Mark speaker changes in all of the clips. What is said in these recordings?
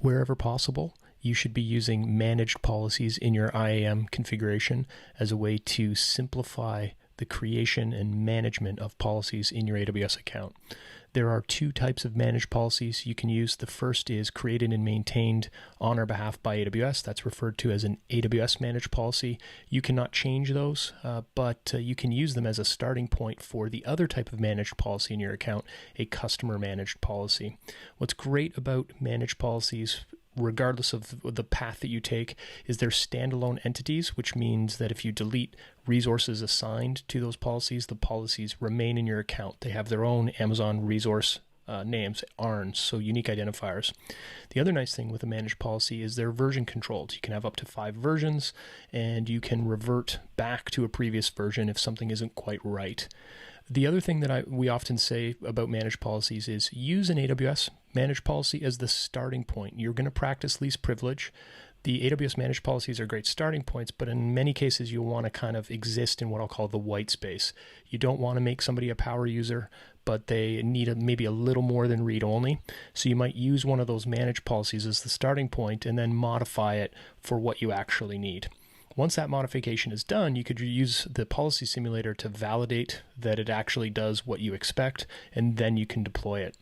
Speaker 1: Wherever possible, you should be using managed policies in your IAM configuration as a way to simplify the creation and management of policies in your AWS account. There are two types of managed policies you can use. The first is created and maintained on our behalf by AWS. That's referred to as an AWS managed policy. You cannot change those, but you can use them as a starting point for the other type of managed policy in your account, a customer managed policy. What's great about managed policies, regardless of the path that you take, is they're standalone entities, which means that if you delete resources assigned to those policies, the policies remain in your account. They have their own Amazon resource names, ARNs, so unique identifiers. The other nice thing with a managed policy is they're version controlled. You can have up to 5 versions, and you can revert back to a previous version if something isn't quite right. The other thing that we often say about managed policies is use an AWS managed policy as the starting point. You're going to practice least privilege. The AWS managed policies are great starting points, but in many cases you'll want to kind of exist in what I'll call the white space. You don't want to make somebody a power user, but they need maybe a little more than read-only. So you might use one of those managed policies as the starting point and then modify it for what you actually need. Once that modification is done, you could use the policy simulator to validate that it actually does what you expect, and then you can deploy it.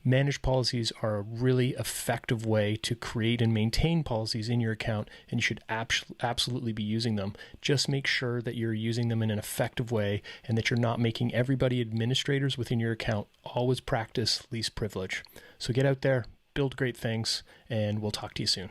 Speaker 1: Managed policies are a really effective way to create and maintain policies in your account, and you should absolutely be using them. Just make sure that you're using them in an effective way and that you're not making everybody administrators within your account. Always practice least privilege. So get out there, build great things, and we'll talk to you soon.